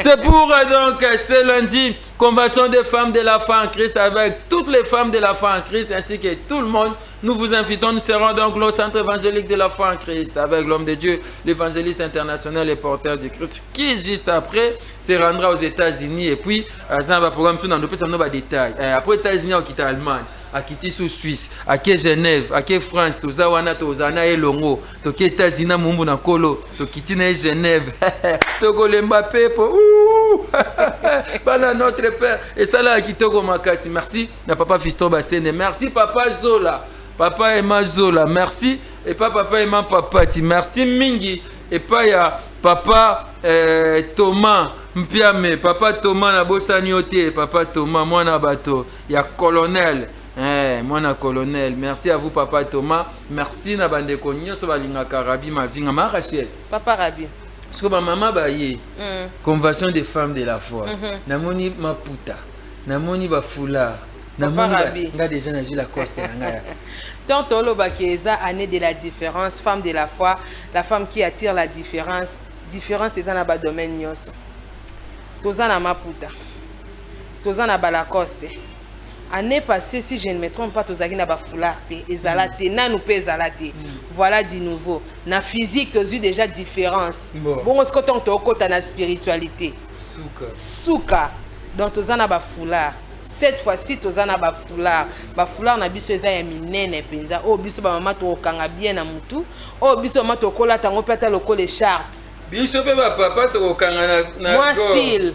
C'est pour donc ce lundi, convention des femmes de la foi en Christ avec toutes les femmes de la foi en Christ ainsi que tout le monde. Nous vous invitons, nous serons donc au centre évangélique de la foi en Christ avec l'homme de Dieu, l'évangéliste international et porteur du Christ, qui juste après se rendra aux États-Unis et puis ça va programme sur nous peut nous détails. Après États-Unis, on quitte l'Allemagne, à quitter sous Suisse, à qui Genève, à qui France, tout ça wana to zana et longo, to qui États-Unis mumbu na kolo, to quitter na Genève, to golemba pepo. Bana notre père et ça là qui to makasi. Merci na papa Fiston Bassene, merci papa Zola. Papa Emma Zola, merci. Et pas papa Emma Papati, merci Mingi. Et pas ya papa Thomas Mpiame, papa Thomas Nabosaniote, papa Thomas Mwana Bato, ya colonel. Mwana colonel, merci à vous papa Thomas. Merci na bande konyo so balinga karabi ma vinga ma Rachel. Papa Rabi. Parce que ma maman baye. Convention des femmes de la foi. Namoni maputa. Namoni ba foulard. Nga déjà na la coste nga. Donc tolo bakieza année de la différence, femme de la foi, la femme qui attire la différence. Différence c'est na ba domaine nyos. Toza na maputa. Toza na ba la coste. Année passée si je ne me trompe pas tozaki na ba foulard te, ezalate na nous pe ezalate. Voilà du nouveau. Na physique tozu déjà différence. Bon ce que ton kota na spiritualité. Souka. Donc toza na ba foulard. Cette fois-ci, tu as un foulard. Le foulard na biso eza ya minene penza. Oh biso ba mama to kanga bien na mutu. Oh biso mama to kola tango pata le col écharpe. Biso pe ba papa to kanga na moi style.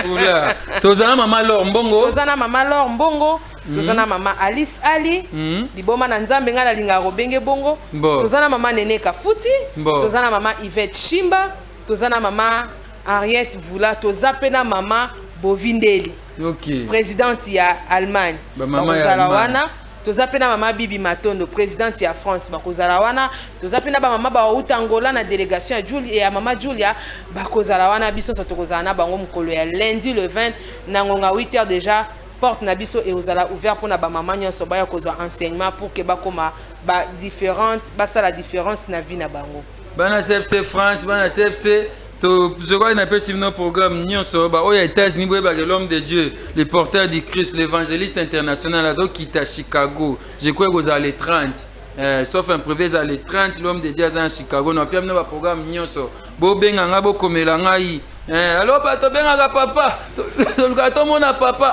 Foulard. Tu as maman Lor Mbongo. Tu as maman Lor Mbongo. Tu as maman Alice Ali. Di boma na nzambe nga na linga robenge bongo. Tu as maman Nene Kafuti. Tu as maman Yvette Chimba. Tu as maman Henriette Voula. Tu as pena maman Bovindeli. Okay. Présidente ya Allemagne, Bakozalawana, tozapena mama Bibi Matondo, présidente ya France, Bakozalawana, tozapena ba mama ba Utangola na délégation ya Julia et ya mama Julia, Bakozalawana biso sotokozana bango mukolo ya lundi le 20 na ngonga 8h déjà porte na biso et ozala ouvert pour na ba mama nyonso ba ya kozwa enseignement pour que bakoma ba différente, ba ça la différence na vie na bango. Bana CFC France, bana CFC je crois qu'on appelle notre programme aux États-Unis, l'homme de Dieu, le porteur du Christ, l'évangéliste international, qui est à Chicago. Je crois que vous allez 30. Sauf un privé, vous allez 30, l'homme de Dieu est à Chicago. Nous avons un programme. Alors, papa, papa,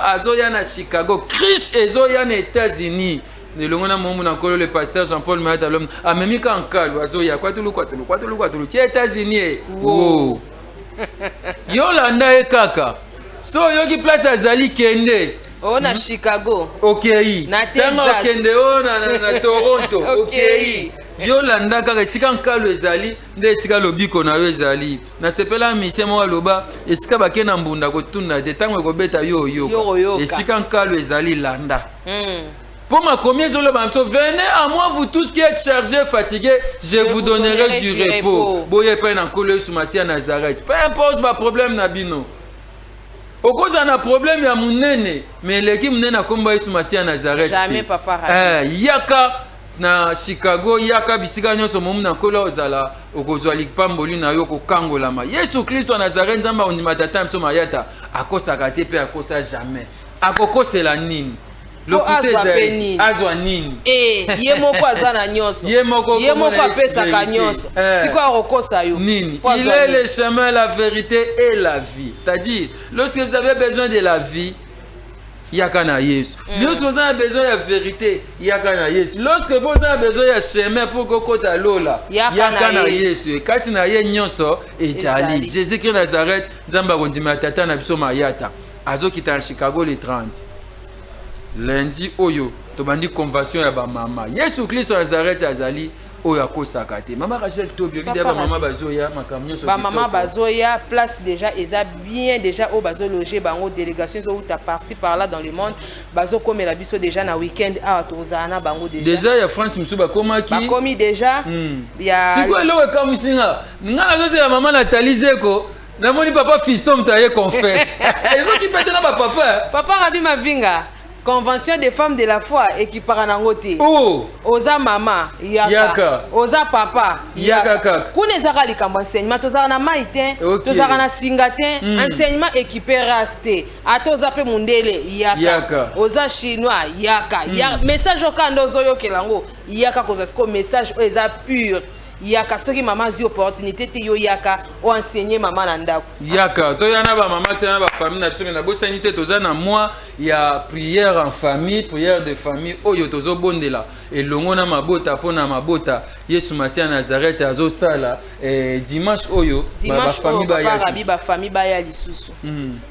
à Chicago. Christ est aux États-Unis. Le pasteur Jean-Paul Mahat l'homme a même mis en calme. Les États-Unis. Wow. Yolanda et Kaka. So yoki place à Zali Kende. Oh na Chicago. Ok. Na Texas. Kende oh na Toronto. Ok. Yolanda Kaka sika nkalo ezali nde sika lobiko na yo ezali. Na sepela mission mo loba esika bakena mbunda kotuna de tango kobeta yo yo. Esika nkalo ezali landa. Pour ma combien venez à moi vous tous qui êtes chargés, fatigués, je vous donnerai du repos. Boye peine en couleur sous Massia Nazareth. Peu importe ma problème Nabino. Au cause d'un problème il y a mon nene, mais l'équipe nene a combattu sous Massia Nazareth. Jamais papa. Yaka na Chicago yaka bisika nyonso momu na kola ozala okozwa likpamboli na yo kokangolama. Yesu Kristo wa Nazareth nzamba ondima tata mso mayata akosaka te pe akosa jamais. Akokosela nini? azwa nini ye moko aza na nyonso ye moko apesaka nyonso sikoyo akokosa yo nini. Il est le chemin, la vérité et la vie. C'est-à-dire, lorsque vous avez besoin de la vie, yaka na Yesu. Lorsque vous avez besoin de la vérité, yaka na Yesu. Lorsque vous avez besoin de chemin pour kokota lola, yaka na Yesu. Kati na ye nyonso ejali. Jésus-Christ Nazareth, nzamba kondima tata na biso mayata. Azo kita en Chicago le 30. Lundi oyo tobandi convention ya ba mama. Yesu Christ Nazareth azali oyo akosaka te. Mama Rachel Tobi obida ba mama bazoya makamnyo so. Ba mama bazoya place déjà eza bien déjà au bazo loger bango délégation zo uta par-ci par-là dans le monde bazo komela biso déjà na week-end a tozana bango déjà. Déjà ya France musu ba komaki. Ba komi déjà. Ya Siko lo ka musinga. Nga zo ya mama Nathalie Zeko. Namoni papa fiston mtaye confesse. Ezo ki pete na ba papa. Papa Rabi Mavinga. Convention des femmes de la foi et qui parle en côté. Oh. Oza mama yaka. Oza papa yaka. Kune zaka likambo enseignement tozaka na maite, tozaka na singate, enseignement équipé rasté. Atoza pe mundele yaka. Oza chinois yaka. Message okando zoyo kelango yaka koza sko message eza pur. Yaka soki mama zi opportunité te yo yaka o enseigner mama na ndako yaka to yana ba mama te na ba famille na biso na bosanité toza na moi ya prière en famille, prière de famille oyo tozo bondela elongo na mabota pona mabota Yesu Masia Nazareth azo sala dimanche oyo ba famille ba ya lisusu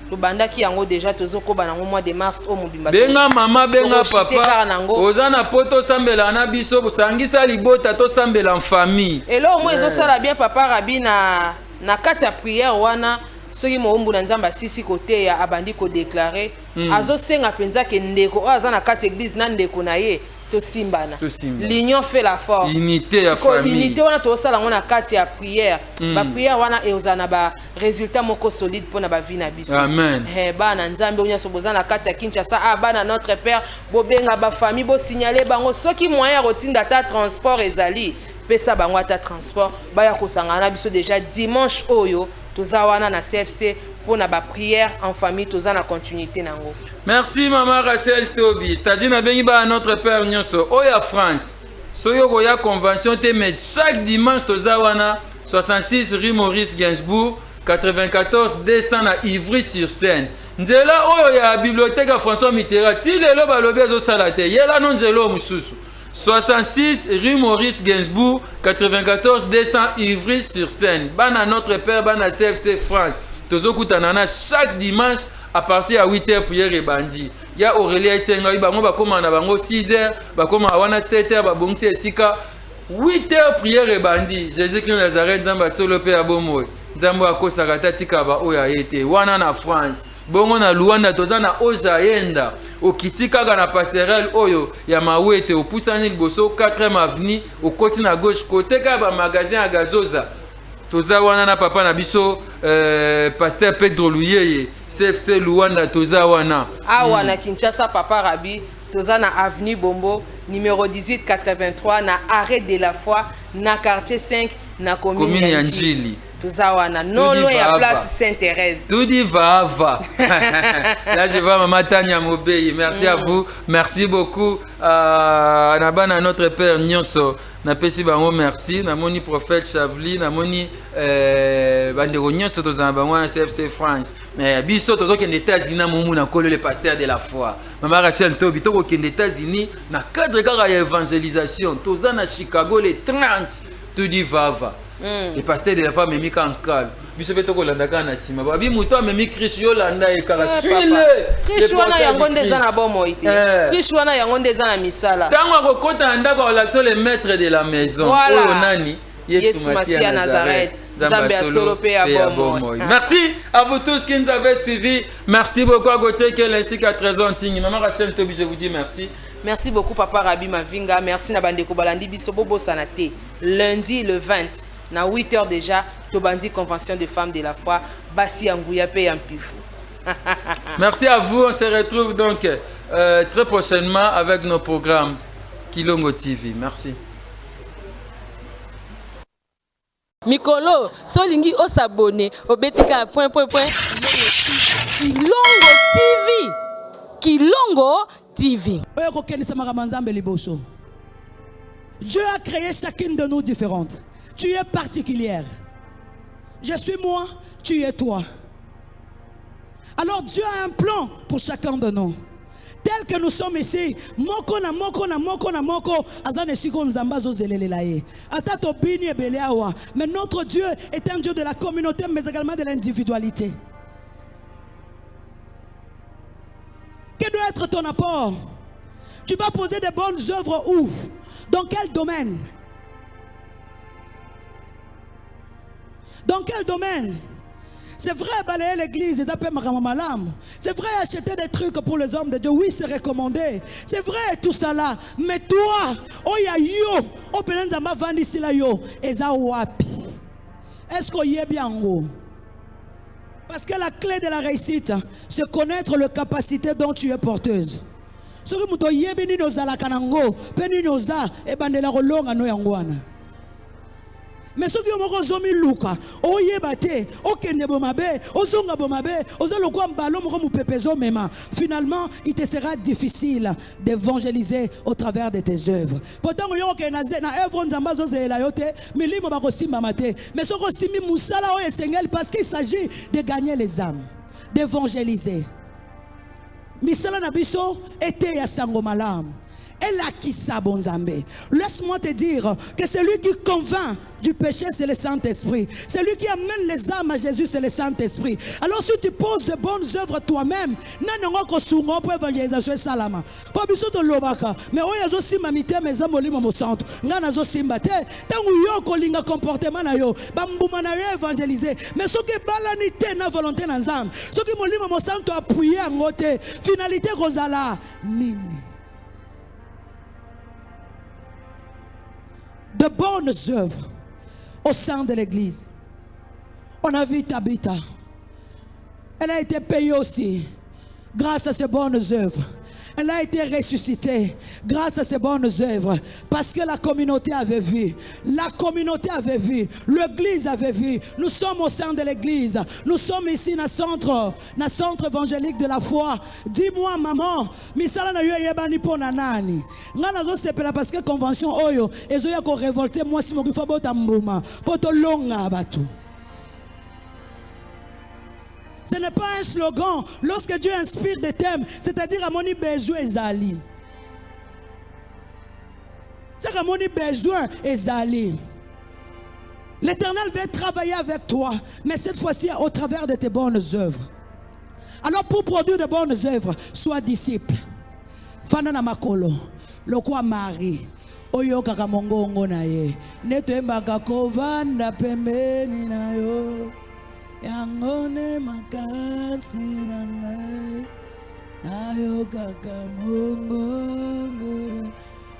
to bandaki yango déjà tozo koba nango mois de mars o mobimba benga mama benga papa oza na poto sambela na biso bosangisa libota to sambela en famille. Et là, au moins, ils ont ça bien, papa Rabi, na kati ya prière, wana, soki moumbu na nzamba sisi côté ya abandi ko déclarer, azo senga penza ke ndeko, aza na kati église na ndeko na ye, to simbana. L'union fait la force. Unité ya famille. Unité wana to sala ngona kati ya prière. Ba prière wana e ozana ba résultat moko solide pona ba vie na biso. Amen. Bana nzambe onya so bozana kati ya Kinshasa, bana notre père, bobenga ba famille bo signaler bango soki moyen rotinda ta transport ezali. Pesa bango ata transport baya kosangana biso déjà dimanche oyo toza wana na CFC pour na ba prière en famille toza na continuité nango. Merci maman Rachel Tobi. C'est-à-dire na bengi ba notre père nyonso oya France. Soyo koya convention te mais chaque dimanche toza wana 66 rue Maurice Gainsbourg 94 200 na Ivry-sur-Seine. Nzela oyo ya bibliothèque à François Mitterrand. Ti lelo balobi ezo sala te. Yela non nzelo mususu. 66 rue Maurice Gainsbourg 94 200 Ivry-sur-Seine. Bana notre père bana CFC France. Tozo kutanana chaque dimanche à partir à 8h prière et bandi. Ya Aurélie Senga bango bakoma na bango 6h, bakoma wana 7h babongisi esika 8h prière et bandi. Jésus-Christ Nazareth nzamba solo pe abomoy. Nzambo akosaka tatika ba oya yete wana na France. Bongo na Luanda toza na Ojaenda okitika na passerelle oyo ya mawete opusani liboso 4e avenue okoti na gauche côté ka ba magasin à gazoza toza wana na papa na biso pasteur Pedro Luyeye CFC Luanda toza wana awa na Kinshasa papa Rabi toza na avenue Bombo numéro 1883 na arrêt de la foi na quartier 5 na commune ya Njili. Tuzawana, non loin à place Sainte-Thérèse. Tout dit va. Là, je vois Maman Tania Mobey. Merci à vous. Merci beaucoup. Nabana notre père Nyonso. Napesi bango merci. Namoni prophète Chavli. Namoni bandeko Nyonso tozana bango na CFC France. Mais biso tozo kende États-Unis na mumu na kolo le pasteur de la foi. Maman Rachel Tobi toko kende États-Unis na cadre kaka ya évangélisation. Tozana Chicago le 30. Tout dit va. Le pasteur de la femme memi kankal biso beto ko landa kana sima babi muto memi Christ yo landa e kala suile Christ wana yango ndeza na bomo ite Christ wana yango ndeza na misala tango akokota ndako l'action le maître de la maison oyo nani Yesu Masia Nazareth Nzambe asolo pe ya bomo. Merci à vous tous qui nous avez suivis. Merci beaucoup à Gauthier qui est ainsi qu'à Trésor Ntingi. Maman Rachel Tobi, je vous dis merci. Merci beaucoup papa Rabi Mavinga. Merci na bandeko balandi biso bobo sanate. Lundi le 20 na 8h déjà, Tobandi Convention de femmes de la foi, Bassi Angouya Pe Yampifou. Merci à vous, on se retrouve donc très prochainement avec nos programmes Kilongo TV. Merci. Mikolo, solingi o s'abonner au betika point. Kilongo TV. Kilongo TV. Dieu a créé chacune de nous différentes. Tu es particulière. Je suis moi, tu es toi. Alors Dieu a un plan pour chacun de nous. Tel que nous sommes ici, moko na moko na moko na moko, azane siko nzamba zo zelelela ye. Ata to bini ebele awa. Mais notre Dieu est un Dieu de la communauté, mais également de l'individualité. Quel doit être ton apport? Tu vas poser de bonnes œuvres où? Dans quel domaine? Dans quel domaine? C'est vrai balayer l'église et d'appeler malam. C'est vrai acheter des trucs pour les hommes de Dieu. Oui, c'est recommandé. C'est vrai tout ça là. Mais toi, oh ya yo, oh penenzama vandi sila yo, eza wapi? Est-ce qu'on y est bien en haut? Parce que la clé de la réussite, c'est connaître la capacité dont tu es porteuse. Ce que nous yebini noza la kanango, peni noza e bandela rolonga no yangwana. Mais ce qui est moko zomi luka, o yebate, o kende bomabe, o zonga bomabe, o zalo kwa mbalo moko mupepezo mema. Finalement, il te sera difficile d'évangéliser au travers de tes œuvres. Pourtant, on y a na œuvre nzamba zo zela yote, milimo bako simba mate. Mais ce ko simi musala o esengel parce qu'il s'agit de gagner les âmes, d'évangéliser. Misala nabiso était ya sango malam. Et là qui s'abonzambe. Laisse-moi te dire que celui qui convainc du péché, c'est le Saint-Esprit. Celui qui amène les âmes à Jésus, c'est le Saint-Esprit. Alors si tu poses de bonnes œuvres toi-même, nanongo sungo pour évangélisation salama. Pas besoin de l'obaka. Mais oh yazo simba mite mes âmes olimo mo centre. Ngana zo simba te. Tangu yo kolinga comportement na yo. Bambuma na yo évangéliser. Mais ce qui balanité na volonté na nzam. Ce qui molimo mo centre appuyer ngote. Finalité kozala nini. De bonnes œuvres au sein de l'église. On a vu Tabitha. Elle a été payée aussi grâce à ces bonnes œuvres. Elle a été ressuscitée grâce à ces bonnes œuvres. Parce que la communauté avait vu. La communauté avait vu. L'église avait vu. Nous sommes au sein de l'église. Nous sommes ici dans le centre évangélique de la foi. Dis-moi, maman, misala na yo yebani pona nani. Ngana zo sepela parce que convention oyo ezo ya ko révolter moi si mo kifa bota mbuma. Poto longa batu. Ce n'est pas un slogan. Lorsque Dieu inspire des thèmes, c'est-à-dire à mon besoin ezali. C'est à mon besoin ezali. L'Éternel veut travailler avec toi, mais cette fois-ci au travers de tes bonnes œuvres. Alors pour produire de bonnes œuvres, sois disciple. Fanana makolo, lokwa Marie. Oyo kaka mongongo na ye. Netemba kovanda pembeni na yo. Yangone makasi nangai ayo kaka mongongo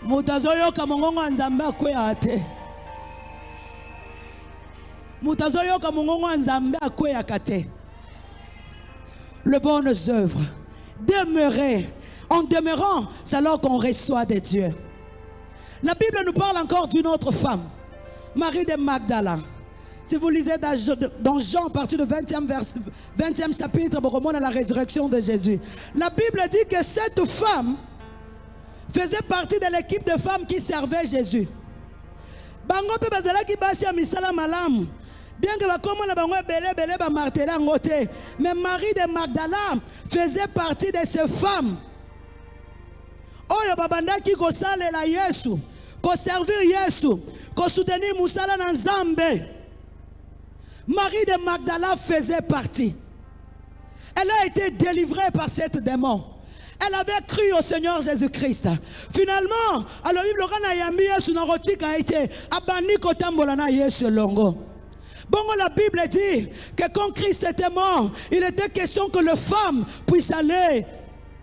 mutazoyo kamongongo nzambe akwea te mutazoyo kamongongo nzambe akwea kate. Les bonnes œuvres demeurer en demeurant c'est alors qu'on reçoit de Dieu. La Bible nous parle encore d'une autre femme, Marie de Magdala. Si vous lisez dans Jean, à partir du 20e chapitre, on a la résurrection de Jésus. La Bible dit que cette femme faisait partie de l'équipe de femmes qui servaient Jésus. Bango pe bazala ki basi misala malam. Bien que bakoma na bango belé ba marteler ngote, mais Marie de Magdala faisait partie de ces femmes. Oyo babanda ki ko salela Yesu, ko servir Yesu, ko soutenir musala na Nzambe. Marie de Magdala faisait partie. Elle a été délivrée par cette démon. Elle avait cru au Seigneur Jésus-Christ. Finalement, alors il a été abani kotambolana Yesu longo. Bon, la Bible dit que quand Christ était mort, il était question que les femmes puissent aller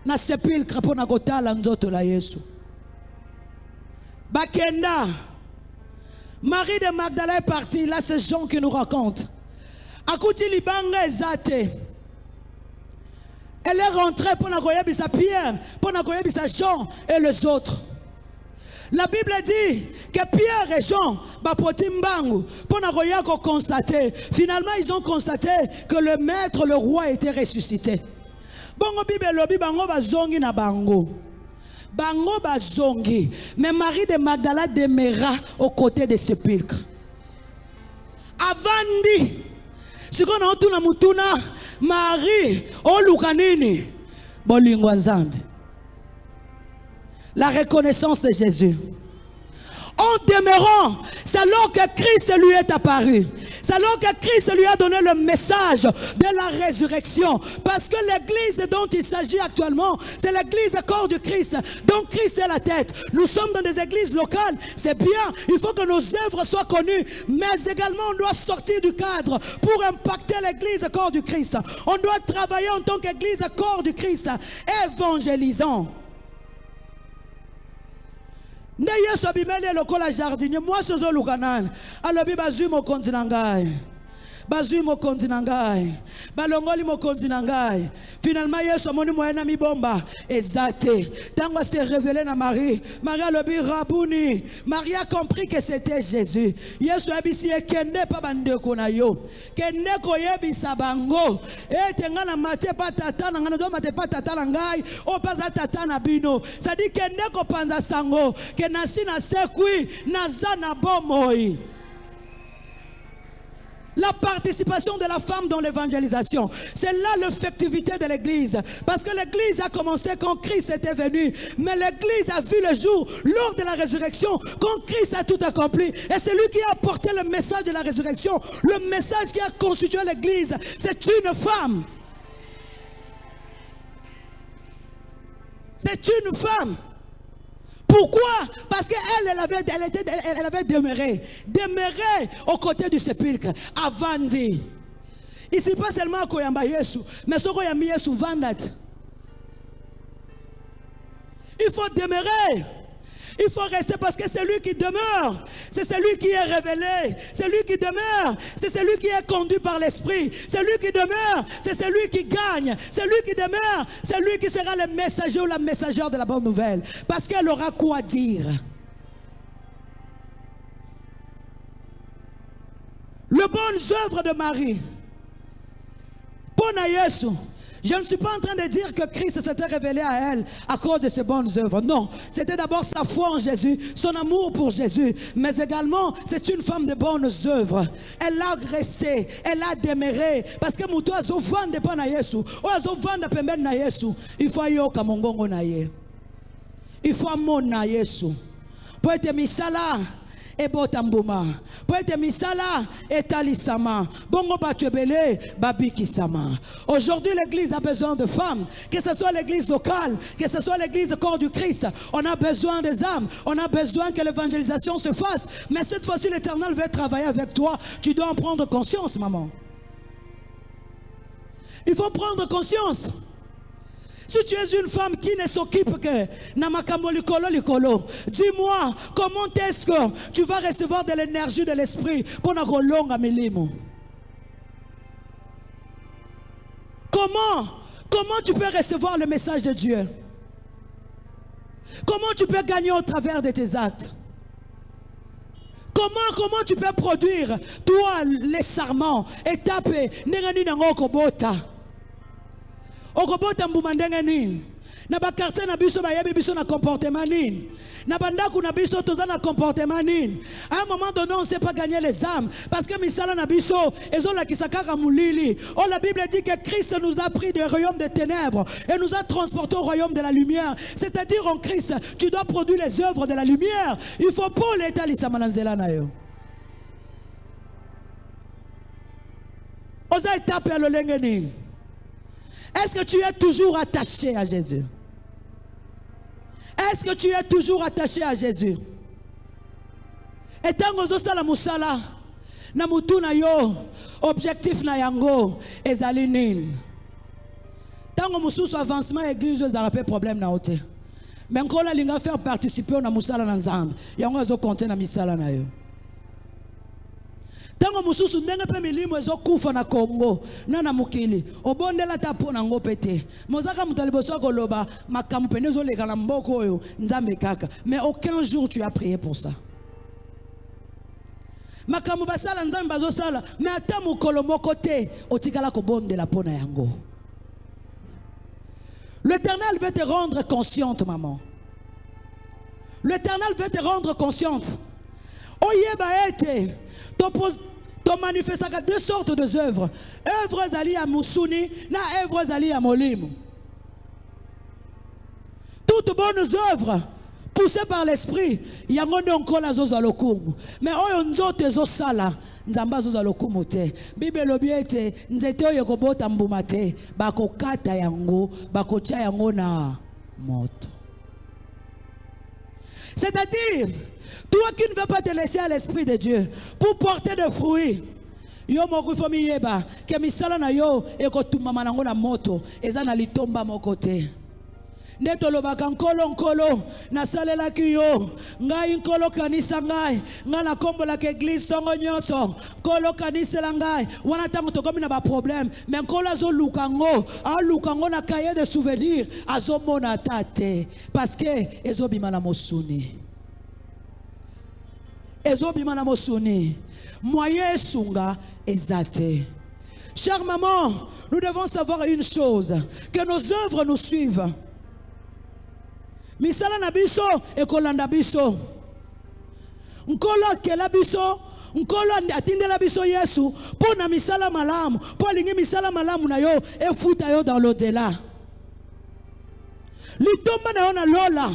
dans le sépulcre pour nagotala nzoto la Yesu. Bakenda. Marie de Magdala est partie. Là, c'est Jean qui nous raconte. Akuti libanga ezate. Elle est rentrée pour nakoyebisa Pierre, pour nakoyebisa Jean et les autres. La Bible dit que Pierre et Jean bapoti mbangu pour nakoyako constater. Finalement, ils ont constaté que le maître, le roi, était ressuscité. Bongo Bible lobi bango bazongi na bango. bango bazongi, mais Marie de Magdala demeura aux côtés des sépulcres. Avandi, si on a tuna mutuna, Marie, o lukanini, bolingo nzambe. La reconnaissance de Jésus. En demeurant, c'est alors que Christ lui est apparu. C'est alors que Christ lui a donné le message de la résurrection. Parce que l'église dont il s'agit actuellement, c'est l'église corps du Christ. Donc Christ est la tête. Nous sommes dans des églises locales, c'est bien. Il faut que nos œuvres soient connues. Mais également, on doit sortir du cadre pour impacter l'église corps du Christ. On doit travailler en tant qu'église corps du Christ, évangélisant. Ne yesu abimeli lokola jardinier moi sozo lukanana alobi bazui mokonzi na ngai bazui mokonzi na ngai balongoli mokonzi na ngai. Finalement yesu amoni moyen na mibomba ezate tango s'est révélé na Marie. Marie alobi Rabouni. Marie a compris que c'était Jésus. Yesu abisi ekende pa bandeko na yo kende koyebisa bango ete nga na mate pa tata na nga do mate pa tata na ngai o pa za tata na bino. Ça dit kende ko panza sango ke nasi na sekui naza na bomoi. La participation de la femme dans l'évangélisation, c'est là l'effectivité de l'église. Parce que l'église a commencé quand Christ était venu. Mais l'église a vu le jour lors de la résurrection, quand Christ a tout accompli. Et c'est lui qui a apporté le message de la résurrection. Le message qui a constitué l'église, c'est une femme. C'est une femme. Pourquoi? Parce qu'elle avait demeuré aux côtés du sépulcre, avant dit. Ici, pas seulement Koyamba Yesu, mais ce Koyamba Yesu Vandat. Il faut demeurer. Il faut rester parce que c'est lui qui demeure. C'est celui qui est révélé. C'est lui qui demeure. C'est celui qui est conduit par l'esprit. C'est lui qui demeure. C'est celui qui gagne. C'est lui qui demeure. C'est lui qui sera le messager ou la messagère de la bonne nouvelle. Parce qu'elle aura quoi dire. Les bonnes œuvres de Marie. Pona Yesu. Je ne suis pas en train de dire que Christ s'était révélé à elle à cause de ses bonnes œuvres. Non, c'était d'abord sa foi en Jésus, son amour pour Jésus. Mais également, c'est une femme de bonnes œuvres. Elle a resté, elle a demeuré. Parce que Moutou a vendre pas na Yesu. Ou a vendre pemben na Yesu. Il faut yoka mongongo na ye. Il faut amona Yesu. Pour être misala. Et botambuma pour être misala et talisama bongo batubele babiki sama. Aujourd'hui l'église a besoin de femmes, que ce soit l'église locale, que ce soit l'église corps du Christ. On a besoin des âmes, on a besoin que l'évangélisation se fasse. Mais cette fois-ci l'Éternel veut travailler avec toi. Tu dois en prendre conscience, maman. Il faut prendre conscience. Si tu es une femme qui ne s'occupe que namakambo likolo likolo, dis-moi comment est-ce que tu vas recevoir de l'énergie de l'esprit pour na kolonga milimo. Comment tu peux recevoir le message de Dieu? Comment tu peux gagner au travers de tes actes? Comment tu peux produire toi les sarments et taper nengani nango kobota? Okobota mbuma ndenge nini na bakartier na biso bayebi biso na comportement nini na bandaku na biso toza na comportement nini. À un moment donné on ne sait pas gagner les âmes parce que misala na biso ezolakisa kaka mulili. Oh, la Bible dit que Christ nous a pris du royaume des ténèbres et nous a transportés au royaume de la lumière. C'est-à-dire en Christ tu dois produire les œuvres de la lumière. Il faut pas l'étalisa mananzela na yo. Oza étape à lolenge nini. Est-ce que tu es toujours attaché à Jésus? Est-ce que tu es toujours attaché à Jésus? Et tant que tu as musala, na mutu na yo, objectif na yango, ezali nini. Tant que mususu avancement église, vous avez pas problème na ote. Mais quand la linga faire participer na musala na nzambe, yango ezo compter na misala na yo. Tango mususu ndenge pe milimo ezokufa na Congo na na mukili obondela tapo na ngo pete mozaka mutaliboso koloba makambo pene ezoleka na mboko oyo nzambe kaka. Mais aucun jour tu as prié pour ça. Makambo basala nzambe bazosala mais ata mukolo moko te otikala kobondela pona yango. L'Éternel veut te rendre consciente, maman. L'Éternel veut te rendre consciente. Oyeba ete, ton manifeste à deux sortes d'œuvres. Œuvres zali à Mousouni, na œuvres zali à Molim. Toutes bonnes œuvres poussées par l'esprit, il y a encore la zoza lokum. Mais oyonzo tezo sala, nzamba zoza lokum te. Bible lobiete, nzete oyoko bota mbumate, bako kata yango, bako cha yango na moto. C'est-à-dire, toi qui ne veux pas te laisser à l'esprit de Dieu pour porter des fruits, yo moko fomi yeba ke misala na yo ekotuma manango na moto eza na litomba moko te. Neto lobaka nkolo nasalelaki yo ngai nkolo kanisa ngai nga na kombola ke église tongo nyonso nkolo kanisela ngai wana tango tokomi na ba problème mais nkolo azoluka ngo na cahier de souvenirs azomona tate parce que ezobima na mosuni moyen esunga ezate. Chère maman, nous devons savoir une chose, que nos œuvres nous suivent. Misala na biso ekolanda biso. Nkolo akela biso, nkolo atindela biso Yesu, po na misala malamu, po lingi misala malamu na yo efuta yo dans l'au-delà. Litomba na yo na lola,